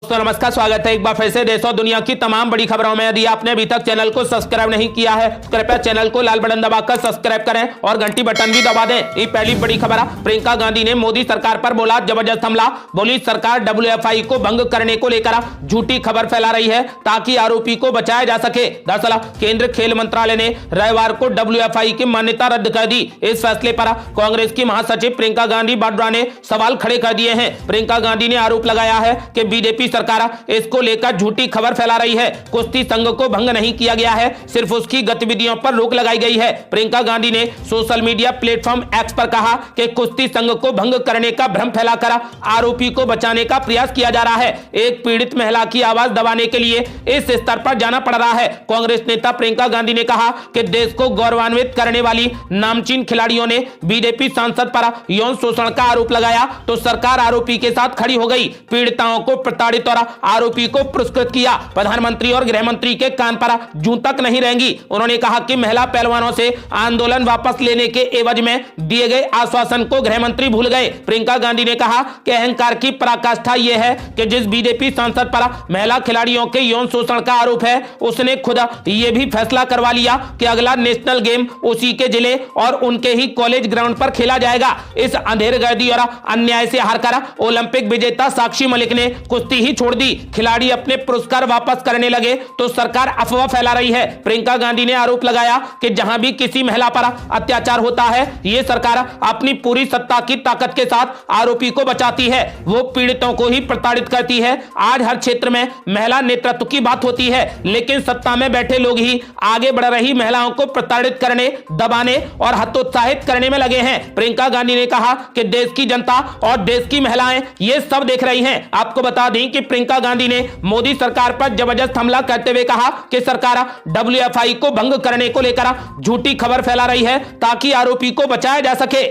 तो नमस्कार, स्वागत है एक बार फिर से देश और दुनिया की तमाम बड़ी खबरों में। यदि आपने अभी तक चैनल को सब्सक्राइब नहीं किया है तो कृपया चैनल को लाल बटन दबाकर सब्सक्राइब करें और घंटी बटन भी दबा दें। ये पहली बड़ी खबर है। प्रियंका गांधी ने मोदी सरकार पर बोला जबरदस्त हमला। बोली सरकार WFI को भंग करने को लेकर झूठी खबर फैला रही है ताकि आरोपी को बचाया जा सके। दरअसल केंद्र खेल मंत्रालय ने रविवार को WFI की मान्यता रद्द कर दी। इस फैसले पर कांग्रेस की महासचिव प्रियंका गांधी वाड्रा ने सवाल खड़े कर दिए हैं। प्रियंका गांधी ने आरोप लगाया है कि बीजेपी सरकार इसको लेकर झूठी खबर फैला रही है। कुश्ती संघ को भंग नहीं किया गया है, सिर्फ उसकी गतिविधियों पर रोक लगाई गई है। प्रियंका गांधी ने सोशल मीडिया प्लेटफॉर्म एक्स पर कहा कि कुश्ती संघ को भंग करने का भ्रम फैलाकर आरोपी को बचाने का प्रयास किया जा रहा है। एक पीड़ित महिला की आवाज दबाने के लिए इस स्तर पर जाना पड़ रहा है। कांग्रेस नेता प्रियंका गांधी ने कहा कि देश को गौरवान्वित करने वाली नामचीन खिलाड़ियों ने बीजेपी सांसद पर यौन शोषण का आरोप लगाया तो सरकार आरोपी के साथ खड़ी हो गई। पीड़िताओं को प्रताड़ित और आरोपी को पुरस्कृत किया। प्रधानमंत्री और गृह मंत्री के कान पर जूं तक नहीं रहेंगी। उन्होंने कहा कि महिला पहलवानों से आंदोलन वापस लेने के एवज में दिए गए आश्वासन को गृह मंत्री भूल गए। प्रियंका गांधी ने कहा कि अहंकार की पराकाष्ठा यह है कि जिस बीजेपी सांसद पर महिला खिलाड़ियों के यौन शोषण का आरोप है उसने खुद यह भी फैसला करवा लिया कि अगला नेशनल गेम उसी के जिले और उनके ही कॉलेज ग्राउंड पर खेला जाएगा। इस अंधेरगर्दी और अन्याय से हारकर ओलंपिक विजेता साक्षी मलिक ने कुश्ती ही छोड़ दी। खिलाड़ी अपने पुरस्कार वापस करने लगे तो सरकार अफवाह फैला रही है। प्रियंका गांधी ने आरोप लगाया कि जहां भी किसी महिला पर अत्याचार होता है ये सरकार अपनी पूरी सत्ता की ताकत के साथ आरोपी को बचाती है, वो पीड़ितों को ही प्रताड़ित करती है। आज हर क्षेत्र में महिला नेतृत्व की बात होती है लेकिन सत्ता में बैठे लोग ही आगे बढ़ रही महिलाओं को प्रताड़ित करने, दबाने और हतोत्साहित करने में लगे हैं। प्रियंका गांधी ने कहा कि देश की जनता और देश की महिलाएं ये सब देख रही हैं। आपको बता दें कि प्रियंका गांधी ने मोदी सरकार पर जबरदस्त हमला करते हुए कहा कि सरकार WFI को भंग करने को लेकर झूठी खबर फैला रही है ताकि आरोपी को बचाया जा सके।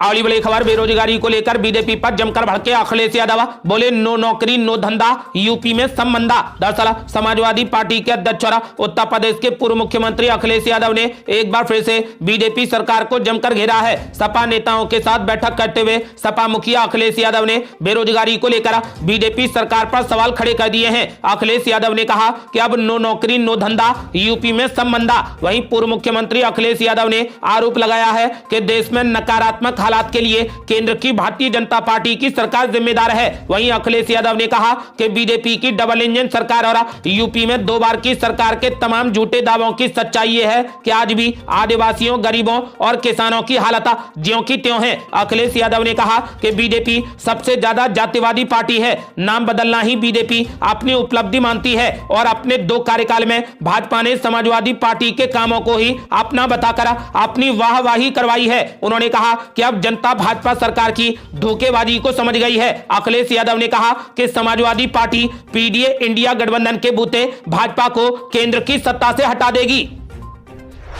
अगली बड़ी खबर, बेरोजगारी को लेकर बीजेपी पर जमकर भड़के अखिलेश यादव। बोले नो नौकरी नो धंधा, यूपी में सब मंदा। दरअसल समाजवादी पार्टी के अध्यक्ष और उत्तर प्रदेश के पूर्व मुख्यमंत्री अखिलेश यादव ने एक बार फिर से बीजेपी सरकार को जमकर घेरा है। सपा नेताओं के साथ बैठक करते हुए सपा मुखिया अखिलेश यादव ने बेरोजगारी को लेकर बीजेपी सरकार पर सवाल खड़े कर दिए हैं। अखिलेश यादव ने कहा कि अब नो नौकरी नो धंधा, यूपी में सब मंदा। वहीं पूर्व मुख्यमंत्री अखिलेश यादव ने आरोप लगाया है कि देश में नकारात्मक हालात के लिए केंद्र की भारतीय जनता पार्टी की सरकार जिम्मेदार है। वहीं अखिलेश यादव ने कहा कि बीजेपी की डबल इंजन सरकार और यूपी में 2 बार की सरकार के तमाम झूठे दावों की सच्चाई ये है कि आज भी आदिवासियों, गरीबों और किसानों की हालत ज्यों की त्यों है। अखिलेश यादव ने कहा कि बीजेपी सबसे ज्यादा जातिवादी पार्टी है, नाम बदलना ही बीजेपी अपनी उपलब्धि मानती है और अपने 2 कार्यकाल में भाजपा ने समाजवादी पार्टी के कामों को ही अपना बताकर अपनी वाहवाही करवाई है। उन्होंने कहा कि अब जनता भाजपा सरकार की धोखेबाजी को समझ गई है। अखिलेश यादव ने कहा कि समाजवादी पार्टी PDA इंडिया गठबंधन के बूते भाजपा को केंद्र की सत्ता से हटा देगी।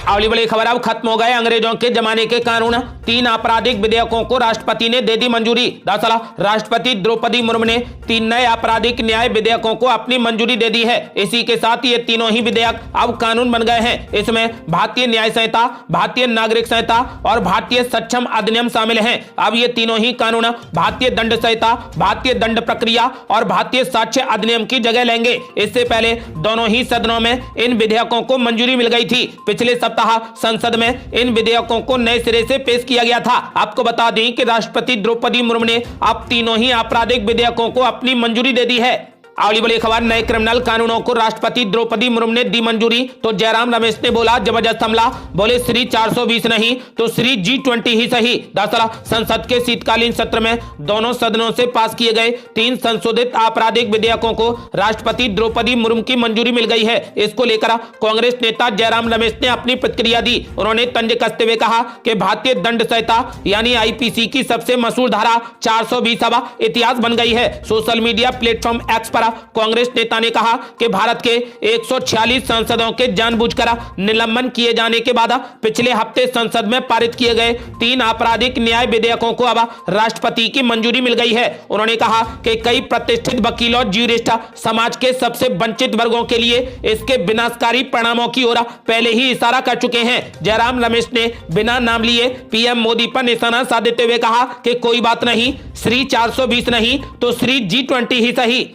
अगली बड़ी खबर, अब खत्म हो गए अंग्रेजों के जमाने के कानून। 3 आपराधिक विधेयकों को राष्ट्रपति ने दे दी मंजूरी। दरअसल राष्ट्रपति द्रौपदी मुर्मू ने 3 नए आपराधिक न्याय विधेयकों को अपनी मंजूरी दे दी है। इसी के साथ ये तीनों ही विधेयक अब कानून बन गए हैं। इसमें भारतीय न्याय संहिता, भारतीय नागरिक संहिता और भारतीय सक्षम अधिनियम शामिल हैं। अब ये तीनों ही कानून भारतीय दंड संहिता, भारतीय दंड प्रक्रिया और भारतीय साक्ष्य अधिनियम की जगह लेंगे। इससे पहले दोनों ही सदनों में इन विधेयकों को मंजूरी मिल गई थी। पिछले सप्ताह संसद में इन विधेयकों को नए सिरे से पेश किया गया था। आपको बता दें कि राष्ट्रपति द्रौपदी मुर्मू ने अब तीनों ही आपराधिक विधेयकों को अपनी मंजूरी दे दी है। अगली बड़ी खबर, नए क्रिमिनल कानूनों को राष्ट्रपति द्रौपदी मुर्मू ने दी मंजूरी तो जयराम रमेश ने बोला जबरदस्त हमला। बोले श्री 420 नहीं तो श्री G20 ही सही। दरअसल संसद के शीतकालीन सत्र में दोनों सदनों से पास किए गए 3 संशोधित आपराधिक विधेयकों को राष्ट्रपति द्रौपदी मुर्मू की मंजूरी मिल गई है। इसको लेकर कांग्रेस नेता जयराम रमेश ने अपनी प्रतिक्रिया दी। उन्होंने तंज कसते हुए कहा कि भारतीय दंड संहिता यानी IPC की सबसे मशहूर धारा 420 अब इतिहास बन गई है। सोशल मीडिया प्लेटफॉर्म एक्स पर कांग्रेस नेता ने कहा कि भारत के 146 सांसदों के जानबूझकर निलंबन किए जाने के बाद पिछले हफ्ते संसद में पारित किए गए 3 आपराधिक न्याय विधेयकों को अब राष्ट्रपति की मंजूरी मिल गई है। उन्होंने कहा कि कई प्रतिष्ठित वकील और ज्यूरिस्ट समाज के सबसे वंचित वर्गों के लिए इसके विनाशकारी परिणामों की ओर पहले ही इशारा कर चुके हैं। जयराम रमेश ने बिना नाम लिए PM मोदी पर निशाना साधते हुए कहा कि कोई बात नहीं, श्री 420 नहीं तो श्री G20 ही सही।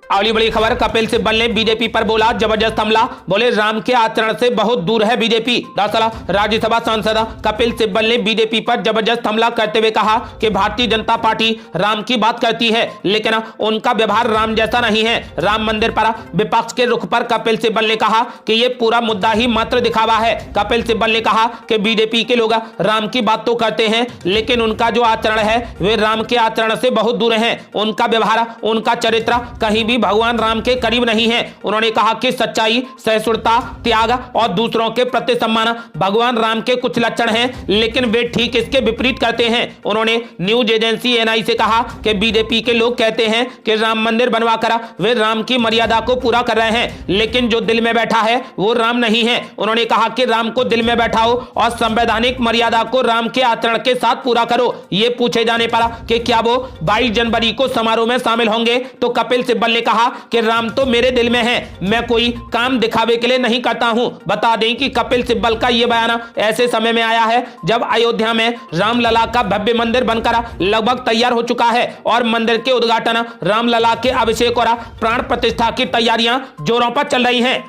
अगली बड़ी खबर, कपिल सिब्बल ने बीजेपी पर बोला जबरदस्त हमला, बोले राम के आचरण से बहुत दूर है बीजेपी। दरअसल राज्यसभा सांसद कपिल सिब्बल ने बीजेपी पर जबरदस्त हमला करते हुए कहा कि भारतीय जनता पार्टी राम की बात करती है लेकिन उनका व्यवहार राम जैसा नहीं है। राम मंदिर पर विपक्ष के रुख पर कपिल सिब्बल ने कहा कि यह पूरा मुद्दा ही मात्र दिखावा है। कपिल सिब्बल ने कहा कि बीजेपी के लोग राम की बात तो करते हैं लेकिन उनका जो आचरण है वे राम के आचरण से बहुत दूर है। उनका व्यवहार, उनका चरित्र कहीं भी भगवान राम के करीब नहीं है। उन्होंने कहा कि सच्चाई, सहिष्णुता, त्याग और दूसरों के प्रति सम्मान भगवान राम के कुछ लक्षण हैं लेकिन वे ठीक इसके विपरीत करते हैं। उन्होंने न्यूज एजेंसी एनआई से कहा कि बीजेपी के लोग कहते हैं कि राम मंदिर बनवाकर वे राम की मर्यादा को पूरा कर रहे हैं लेकिन जो दिल में बैठा है वो राम नहीं है। उन्होंने कहा कि राम को दिल में बैठाओ और संवैधानिक मर्यादा को राम के आचरण के साथ पूरा करो। ये पूछे जाने पर कि क्या वो 22 जनवरी को समारोह में शामिल होंगे तो कपिल सिब्बल ने कहा कि राम तो मेरे दिल में है, मैं कोई काम दिखावे के लिए नहीं करता हूं। बता दें कि कपिल सिब्बल का यह बयान ऐसे समय में आया है जब अयोध्या में रामलला का भव्य मंदिर बनकर लगभग तैयार हो चुका है और मंदिर के उद्घाटन, रामलला के अभिषेक और प्राण प्रतिष्ठा की तैयारियां जोरों पर चल रही हैं।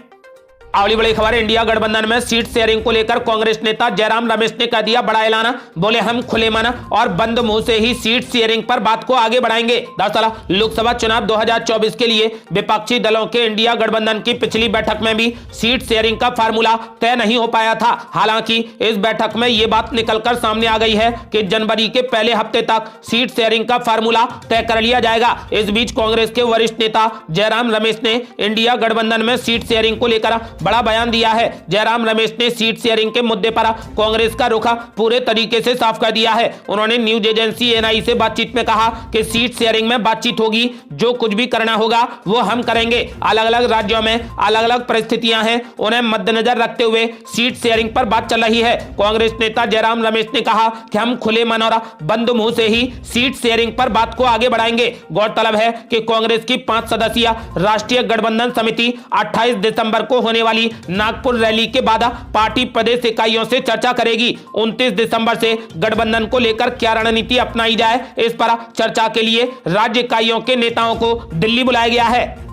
अगली बड़ी खबर, इंडिया गठबंधन में सीट शेयरिंग को लेकर कांग्रेस नेता जयराम रमेश ने कर दिया बड़ा ऐलान। बोले हम खुले मन और बंद मुंह से ही सीट शेयरिंग पर बात को आगे बढ़ाएंगे। दरअसल लोकसभा चुनाव 2024 के लिए विपक्षी दलों के इंडिया गठबंधन की पिछली बैठक में भी सीट शेयरिंग का फार्मूला तय नहीं हो पाया था। हालांकि इस बैठक में यह बात निकलकर सामने आ गई है कि जनवरी के पहले हफ्ते तक सीट शेयरिंग का फार्मूला तय कर लिया जाएगा। इस बीच कांग्रेस के वरिष्ठ नेता जयराम रमेश ने इंडिया गठबंधन में सीट शेयरिंग को लेकर बड़ा बयान दिया है। जयराम रमेश ने सीट शेयरिंग के मुद्दे पर कांग्रेस का रुख पूरे तरीके से साफ कर दिया है। उन्होंने न्यूज एजेंसी एनआई से बातचीत में कहा कि सीट शेयरिंग में बातचीत होगी, जो कुछ भी करना होगा वो हम करेंगे। अलग अलग राज्यों में अलग अलग परिस्थितियां हैं, उन्हें मद्देनजर रखते हुए सीट शेयरिंग पर बात चल रही है। कांग्रेस नेता जयराम रमेश ने कहा कि हम खुले मन और बंद मुंह से ही सीट शेयरिंग पर बात को आगे बढ़ाएंगे। गौरतलब है कि कांग्रेस की 5 सदस्यीय राष्ट्रीय गठबंधन समिति 28 दिसंबर को होने वाली नागपुर रैली के बाद पार्टी प्रदेश इकाइयों से चर्चा करेगी। 29 दिसंबर से गठबंधन को लेकर क्या रणनीति अपनाई जाए, इस पर चर्चा के लिए राज्य इकाइयों के नेताओं को दिल्ली बुलाया गया है।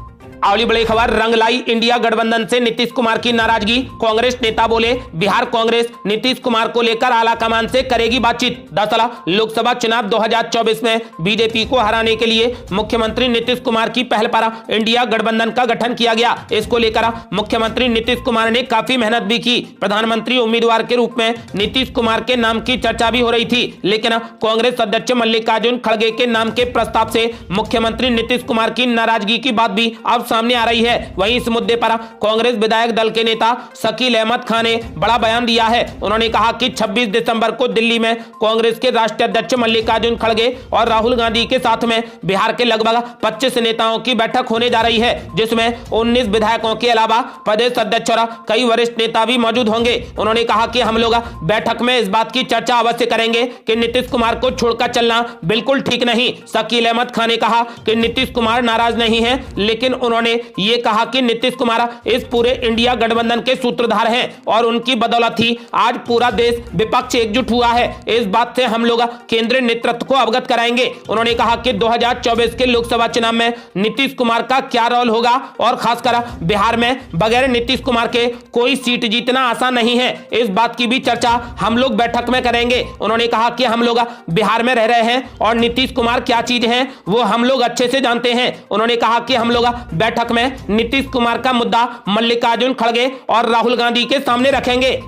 अगली बड़ी खबर, रंग लाई इंडिया गठबंधन से नीतीश कुमार की नाराजगी। कांग्रेस नेता बोले बिहार कांग्रेस नीतीश कुमार को लेकर आलाकमान से करेगी बातचीत। दरअसल लोकसभा चुनाव 2024 में बीजेपी को हराने के लिए मुख्यमंत्री नीतीश कुमार की पहल पर इंडिया गठबंधन का गठन किया गया। इसको लेकर मुख्यमंत्री नीतीश कुमार ने काफी मेहनत भी की। प्रधानमंत्री उम्मीदवार के रूप में नीतीश कुमार के नाम की चर्चा भी हो रही थी लेकिन कांग्रेस अध्यक्ष मल्लिकार्जुन खड़गे के नाम के प्रस्ताव से मुख्यमंत्री नीतीश कुमार की नाराजगी की बात भी अब सामने आ रही है। वहीं इस मुद्दे पर कांग्रेस विधायक दल के नेता शकील अहमद खान ने बड़ा बयान दिया है। उन्होंने कहा कि 26 दिसंबर को दिल्ली में कांग्रेस के राष्ट्रीय अध्यक्ष मल्लिकार्जुन खड़गे और राहुल गांधी के साथ में बिहार के लगभग 25 नेताओं की बैठक होने जा रही है जिसमें 19 विधायकों के अलावा प्रदेश अध्यक्ष और कई वरिष्ठ नेता भी मौजूद होंगे। उन्होंने कहा कि हम लोग बैठक में इस बात की चर्चा अवश्य करेंगे कि नीतीश कुमार को छोड़कर चलना बिल्कुल ठीक नहीं। शकील अहमद खान ने कहा कि नीतीश कुमार नाराज नहीं है लेकिन उन्होंने ये कहा कि नीतीश कुमार इस पूरे इंडिया गठबंधन के सूत्रधार हैं और उनकी बदौलत ही आज पूरा देश विपक्ष एकजुट हुआ है। इस बात से हम लोग केंद्रीय नेतृत्व को अवगत कराएंगे। उन्होंने कहा कि 2024 के लोकसभा चुनाव में नीतीश कुमार का क्या रोल होगा और खासकर बिहार में बगैर नीतीश कुमार के कोई सीट जीतना आसान नहीं है। इस बात की भी चर्चा हम लोग बैठक में करेंगे। उन्होंने कहा कि हम लोग बिहार में रह रहे हैं और नीतीश कुमार क्या चीज है वो हम लोग अच्छे से जानते हैं। उन्होंने कहा कि हम लोग बैठक में नीतीश कुमार का मुद्दा मल्लिकार्जुन खड़गे और राहुल गांधी के सामने रखेंगे।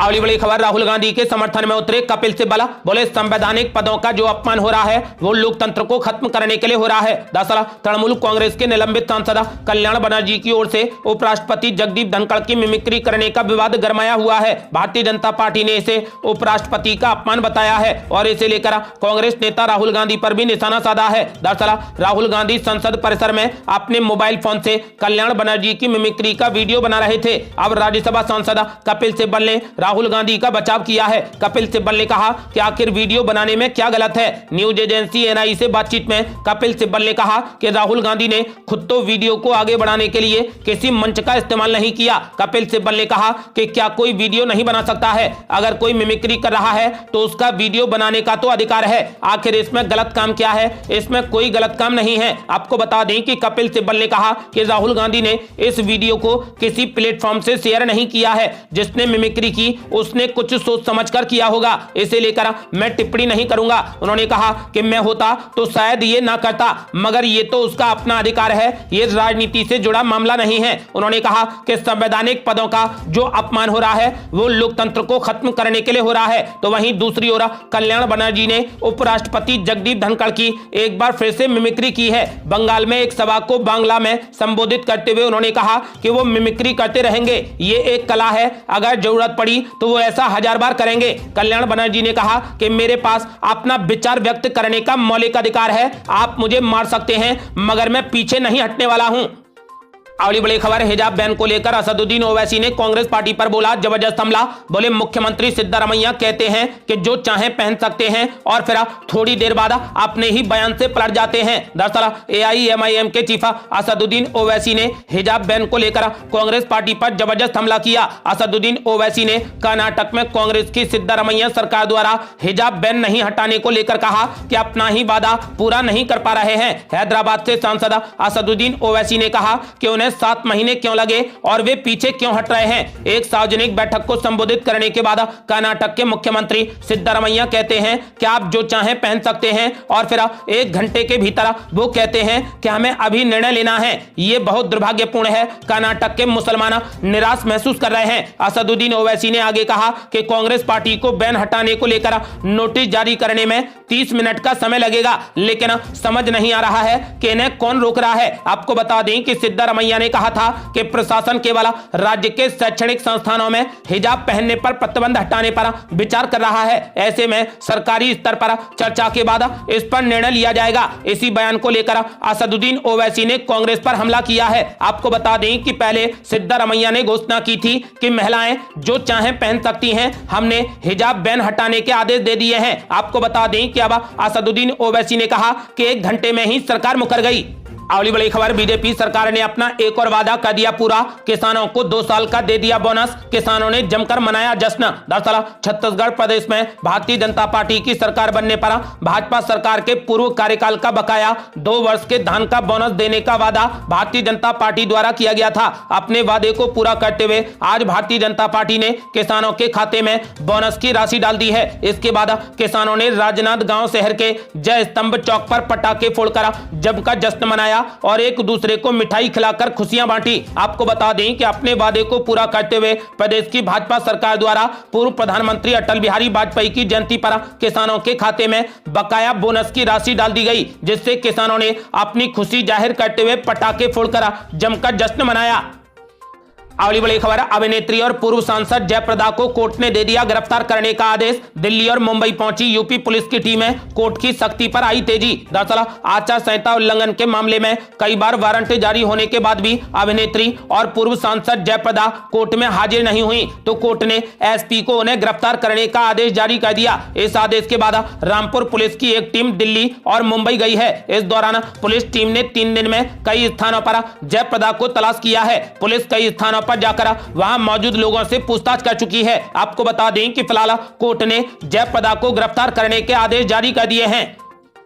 अगली बड़ी खबर, राहुल गांधी के समर्थन में उतरे कपिल सिब्बल। बोले संवैधानिक पदों का जो अपमान हो रहा है वो लोकतंत्र को खत्म करने के लिए हो रहा है। दरअसल तृणमूल कांग्रेस के निलंबित सांसद कल्याण बनर्जी की ओर से उपराष्ट्रपति जगदीप धनखड़ की मिमिक्री करने का विवाद गरमाया हुआ है। भारतीय जनता पार्टी ने इसे उपराष्ट्रपति का अपमान बताया है और इसे लेकर कांग्रेस नेता राहुल गांधी पर भी निशाना साधा है। दरअसल राहुल गांधी संसद परिसर में अपने मोबाइल फोन से कल्याण बनर्जी की मिमिक्री का वीडियो बना रहे थे। अब राज्यसभा सांसद कपिल सिब्बल ने राहुल गांधी का बचाव किया है। कपिल सिब्बल ने कहा कि आखिर वीडियो बनाने में क्या गलत है। न्यूज एजेंसी एनआई से बातचीत में कपिल सिब्बल ने कहा कि राहुल गांधी ने खुद तो वीडियो को आगे बढ़ाने के लिए किसी मंच का इस्तेमाल नहीं किया। कपिल सिब्बल ने कहा कि क्या कोई वीडियो नहीं बना सकता है? अगर कोई मिमिक्री कर रहा है तो उसका वीडियो बनाने का तो अधिकार है। आखिर इसमें गलत काम क्या है? इसमें कोई गलत काम नहीं है। आपको बता दें कि कपिल सिब्बल ने कहा कि राहुल गांधी ने इस वीडियो को किसी प्लेटफॉर्म से शेयर नहीं किया है। जिसने मिमिक्री की उसने कुछ सोच समझकर किया होगा, इसे लेकर मैं टिप्पणी नहीं करूंगा। उन्होंने कहा कि मैं होता तो शायद ये ना करता, मगर ये तो उसका अपना अधिकार है, ये राजनीति से जुड़ा मामला नहीं है। उन्होंने कहा कि संवैधानिक पदों का जो अपमान हो रहा है वो लोकतंत्र को खत्म करने के लिए हो रहा है। तो वहीं दूसरी ओर कल्याण बनर्जी ने उपराष्ट्रपति जगदीप धनखड़ की एक बार फिर से मिमिक्री की है। बंगाल में एक सभा को बांग्ला में संबोधित करते हुए उन्होंने कहा कि वो मिमिक्री करते रहेंगे, ये एक कला है, अगर जरूरत पड़ी तो वो ऐसा 1000 बार करेंगे। कल्याण बनर्जी ने कहा कि मेरे पास अपना विचार व्यक्त करने का मौलिक अधिकार है, आप मुझे मार सकते हैं मगर मैं पीछे नहीं हटने वाला हूं। अगली बड़ी खबर, हिजाब बैन को लेकर असदुद्दीन ओवैसी ने कांग्रेस पार्टी पर बोला जबरदस्त हमला। बोले मुख्यमंत्री सिद्धारमैया कहते हैं कि जो चाहे पहन सकते हैं और फिर थोड़ी देर बाद अपने ही बयान से पलट जाते हैं। दरअसल एआईएमआईएम के चीफ असदुद्दीन ओवैसी ने हिजाब बैन को लेकर कांग्रेस पार्टी पर जबरदस्त हमला किया। असदुद्दीन ओवैसी ने कर्नाटक में कांग्रेस की सिद्धारमैया सरकार द्वारा हिजाब बैन नहीं हटाने को लेकर कहा कि अपना ही वादा पूरा नहीं कर पा रहे हैं। हैदराबाद से सांसद असदुद्दीन ओवैसी ने कहा कि उन्हें 7 महीने क्यों लगे और वे पीछे क्यों हट रहे हैं। एक सार्वजनिक बैठक को संबोधित करने के बाद कर्नाटक के मुख्यमंत्री सिद्धारमैया कहते हैं कि आप जो चाहें पहन सकते हैं और फिर 1 घंटे के भीतर वो कहते हैं कि हमें अभी निर्णय लेना है। ये बहुत दुर्भाग्यपूर्ण है। कर्नाटक के मुसलमान निराश महसूस कर रहे हैं। असदुद्दीन ओवैसी ने आगे कहा कि कांग्रेस पार्टी को बैन हटाने को लेकर नोटिस जारी करने में 30 मिनट का समय लगेगा, लेकिन समझ नहीं आ रहा है कि इन्हें कौन रोक रहा है। आपको बता दें कि सिद्धारमैया ने कहा था कि प्रशासन केवल राज्य के शैक्षणिक संस्थानों में हिजाब पहनने पर प्रतिबंध हटाने पर विचार कर रहा है। ऐसे में सरकारी स्तर पर चर्चा के बाद इस पर निर्णय लिया जाएगा। इसी बयान को लेकर असदुद्दीन ओवैसी ने कांग्रेस पर हमला किया है। आपको बता दें कि पहले सिद्धारमैया ने घोषणा की थी कि महिलाएं जो चाहें पहन सकती हैं, हमने हिजाब बैन हटाने के आदेश दे दिए हैं। आपको बता दें कि अब असदुद्दीन ओवैसी ने कहा कि 1 घंटे में ही सरकार मुकर गई। अगली बड़ी खबर, बीजेपी सरकार ने अपना एक और वादा कर दिया पूरा, किसानों को 2 साल का दे दिया बोनस। किसानों ने जमकर मनाया जश्न। दरअसल छत्तीसगढ़ प्रदेश में भारतीय जनता पार्टी की सरकार बनने पर भाजपा सरकार के पूर्व कार्यकाल का बकाया 2 वर्ष के धान का बोनस देने का वादा भारतीय जनता पार्टी द्वारा किया गया था। अपने वादे को पूरा करते हुए आज भारतीय जनता पार्टी ने किसानों के खाते में बोनस की राशि डाल दी है। इसके बाद किसानों ने राजनांदगांव शहर के जय स्तंभ चौक पर पटाखे फोड़कर जमकर जश्न मनाया और एक दूसरे को मिठाई खिलाकर खुशियां बांटी। आपको बता दें कि अपने वादे को पूरा करते हुए प्रदेश की भाजपा सरकार द्वारा पूर्व प्रधानमंत्री अटल बिहारी वाजपेयी की जयंती पर किसानों के खाते में बकाया बोनस की राशि डाल दी गई, जिससे किसानों ने अपनी खुशी जाहिर करते हुए पटाखे फोड़कर जमकर जश्न मनाया। अगली बड़ी खबर, अभिनेत्री और पूर्व सांसद जयप्रदा को कोर्ट ने दे दिया गिरफ्तार करने का आदेश। दिल्ली और मुंबई पहुंची यूपी पुलिस की टीमें, कोर्ट की सख्ती पर आई तेजी। दरअसल आचार संहिता उल्लंघन के मामले में कई बार वारंट जारी होने के बाद भी अभिनेत्री और पूर्व सांसद जयप्रदा कोर्ट में हाजिर नहीं हुई, तो कोर्ट ने एसपी को उन्हें गिरफ्तार करने का आदेश जारी कर दिया। इस आदेश के बाद रामपुर पुलिस की एक टीम दिल्ली और मुंबई गई है। इस दौरान पुलिस टीम ने 3 दिन में कई स्थानों पर जयप्रदा को तलाश किया है। पुलिस कई स्थानों पर जाकर वहां मौजूद लोगों से पूछताछ कर चुकी है। आपको बता दें कि फिलहाल कोर्ट ने जयप्रदा को गिरफ्तार करने के आदेश जारी कर दिए हैं।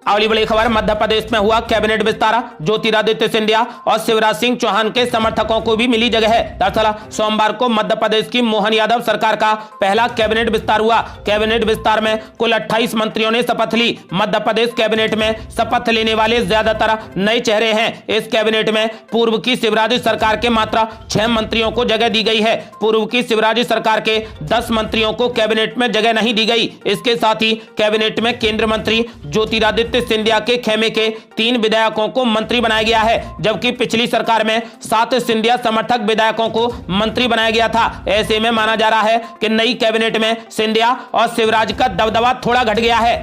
अगली बड़ी खबर, मध्य प्रदेश में हुआ कैबिनेट विस्तार। ज्योतिरादित्य सिंधिया और शिवराज सिंह चौहान के समर्थकों को भी मिली जगह है। दरअसल सोमवार को मध्य प्रदेश की मोहन यादव सरकार का पहला कैबिनेट विस्तार हुआ। कैबिनेट विस्तार में कुल 28 मंत्रियों ने शपथ ली। मध्य प्रदेश कैबिनेट में शपथ लेने वाले ज्यादातर नए चेहरे हैं। इस कैबिनेट में पूर्व की शिवराज सरकार के मात्र 6 मंत्रियों को जगह दी गई है। पूर्व की शिवराज सरकार के 10 मंत्रियों को कैबिनेट में जगह नहीं दी गई। इसके साथ ही कैबिनेट में केंद्रीय मंत्री ज्योतिरादित्य सिंधिया के खेमे के 3 विधायकों को मंत्री बनाया गया है, जबकि पिछली सरकार में 7 सिंधिया समर्थक विधायकों को मंत्री बनाया गया था। ऐसे में माना जा रहा है कि नई कैबिनेट में सिंधिया और शिवराज का दबदबा थोड़ा घट गया है।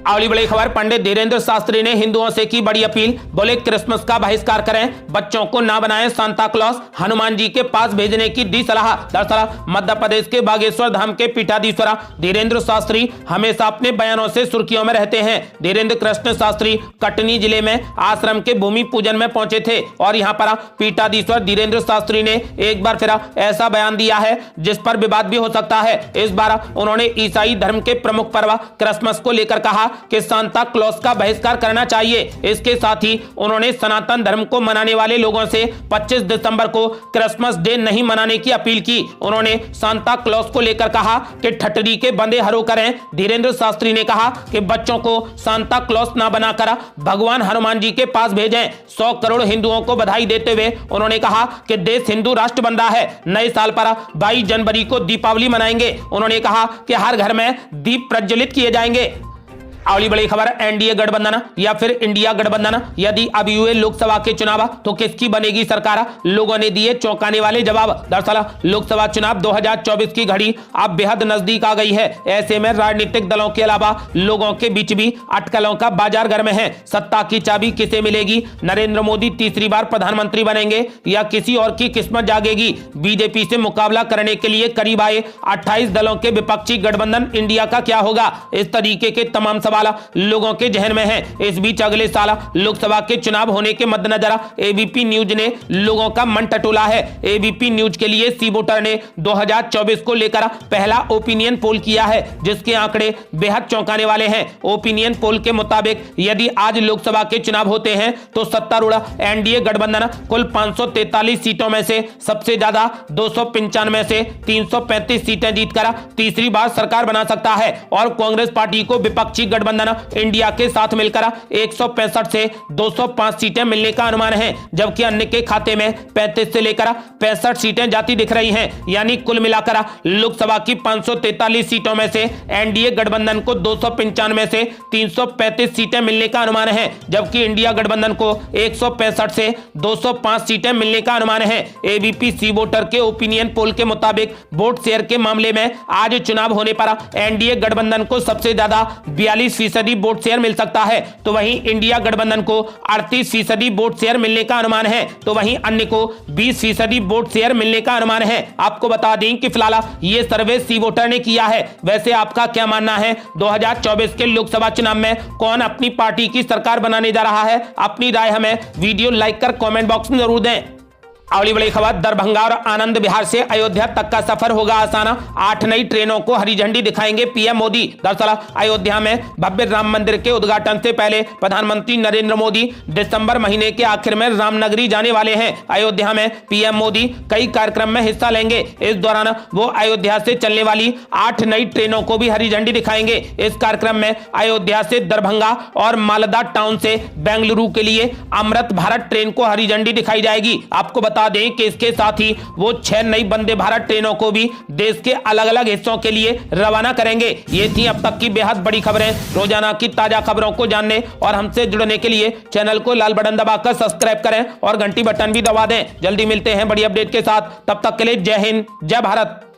अगली बड़ी खबर, पंडित धीरेन्द्र शास्त्री ने हिंदुओं से की बड़ी अपील, बोले क्रिसमस का बहिष्कार करें, बच्चों को ना बनाएं सांता क्लॉज, हनुमान जी के पास भेजने की दी सलाह। दरअसल मध्य प्रदेश के बागेश्वर धाम के पीठाधीश्वर धीरेन्द्र शास्त्री हमेशा अपने बयानों से सुर्खियों में रहते हैं। धीरेन्द्र कृष्ण शास्त्री कटनी जिले में आश्रम के भूमि पूजन में पहुंचे थे और यहां पर पीठाधीश्वर धीरेन्द्र शास्त्री ने एक बार फिर ऐसा बयान दिया है जिस पर विवाद भी हो सकता है। इस बार उन्होंने ईसाई धर्म के प्रमुख पर्व क्रिसमस को लेकर कहा कि सांता क्लॉज का बहिष्कार करना चाहिए। इसके साथ ही उन्होंने सनातन धर्म को मनाने वाले लोगों से 25 दिसंबर को क्रिसमस डे नहीं मनाने की अपील की। उन्होंने सांता क्लॉज को लेकर कहा कि ठटरी के बंदे हरो करें। धीरेन्द्र शास्त्री ने कहा कि बच्चों को सांता क्लॉज ना बनाकर भगवान हनुमान जी के पास भेजें। 100 करोड़ हिंदुओं को बधाई देते हुए उन्होंने कहा कि देश हिंदू राष्ट्र बन रहा है। नए साल पर 22 जनवरी को दीपावली मनाएंगे। उन्होंने कहा कि हर घर में दीप प्रज्वलित किए जाएंगे। अगली बड़ी खबर, एनडीए गठबंधन या फिर इंडिया गठबंधन, यदि अब हुए लोकसभा के चुनाव तो किसकी बनेगी सरकार? लोगों ने दिए चौंकाने वाले जवाब। दरअसल लोकसभा चुनाव 2024 की घड़ी अब बेहद नजदीक आ गई है। ऐसे में राजनीतिक दलों के अलावा लोगों के बीच भी अटकलों का बाजार गर्म है। सत्ता की चाबी किसे मिलेगी? नरेंद्र मोदी तीसरी बार प्रधानमंत्री बनेंगे या किसी और की किस्मत जागेगी? बीजेपी से मुकाबला करने के लिए करीब आए 28 दलों के विपक्षी गठबंधन इंडिया का क्या होगा? इस तरीके के तमाम सवाल लोगों के जहन में है। इस बीच अगले साल लोकसभा के चुनाव होने के मद्देनजर एबीपी न्यूज ने लोगों का मन टटोला है। एबीपी न्यूज के लिए सी वोटर ने 2024 को लेकर पहला ओपिनियन पोल किया है जिसके आंकड़े बेहद चौंकाने वाले हैं। ओपिनियन पोल के मुताबिक यदि आज लोकसभा के चुनाव होते हैं तो सत्तारूढ़ एनडीए गठबंधन कुल 543 सीटों में से सबसे ज्यादा 295 से 335 सीटें जीतकर तीसरी बार सरकार बना सकता है और कांग्रेस पार्टी को विपक्षी गठबंधन इंडिया के साथ मिलकर 165 से 205 सीटें मिलने का अनुमान है, जबकि अन्य के खाते में 35 से लेकर 65 सीटें जाती दिख रही हैं। यानी कुल मिलाकर लोकसभा की 543 सीटों में से एनडीए गठबंधन को 295 से 335 सीटें मिलने का अनुमान है, जबकि इंडिया गठबंधन को 165 से 205 सीटें मिलने का अनुमान है। एबीपी सी वोटर के ओपिनियन पोल के मुताबिक वोट शेयर के मामले में आज चुनाव होने पर एनडीए गठबंधन को सबसे ज्यादा 42% वोट शेयर मिल सकता है, तो वहीं इंडिया गठबंधन को 38% वोट शेयर मिलने का अनुमान है, तो वहीं अन्य को 20% वोट शेयर मिलने का अनुमान है। आपको बता दें कि फिलहाल ये सर्वे सी वोटर ने किया है। वैसे आपका क्या मानना है? 2024 के लोकसभा चुनाव में कौन अपनी पार्टी की सरकार बनाने जा रहा है? अपनी राय हमें वीडियो लाइक कर कमेंट बॉक्स में जरूर दें। अगली बड़ी खबर, दरभंगा और आनंद विहार से अयोध्या तक का सफर होगा आसान, 8 नई ट्रेनों को हरी झंडी दिखाएंगे पीएम मोदी। दरअसल अयोध्या में भव्य राम मंदिर के उद्घाटन से पहले प्रधानमंत्री नरेंद्र मोदी दिसंबर महीने के आखिर में रामनगरी जाने वाले हैं। अयोध्या में पीएम मोदी कई कार्यक्रम में हिस्सा लेंगे। इस दौरान वो अयोध्या से चलने वाली 8 नई ट्रेनों को भी हरी झंडी दिखाएंगे। इस कार्यक्रम में अयोध्या से दरभंगा और मालदा टाउन से बेंगलुरु के लिए अमृत भारत ट्रेन को हरी झंडी दिखाई जाएगी। आपको बता दें कि इसके साथ ही वो 6 नई वंदे भारत ट्रेनों को भी देश के अलग अलग हिस्सों के लिए रवाना करेंगे। ये थी अब तक की बेहद बड़ी खबरें। रोजाना की ताजा खबरों को जानने और हमसे जुड़ने के लिए चैनल को लाल बटन दबाकर सब्सक्राइब करें और घंटी बटन भी दबा दें। जल्दी मिलते हैं बड़ी अपडेट के साथ, तब तक के लिए जय हिंद, जय भारत।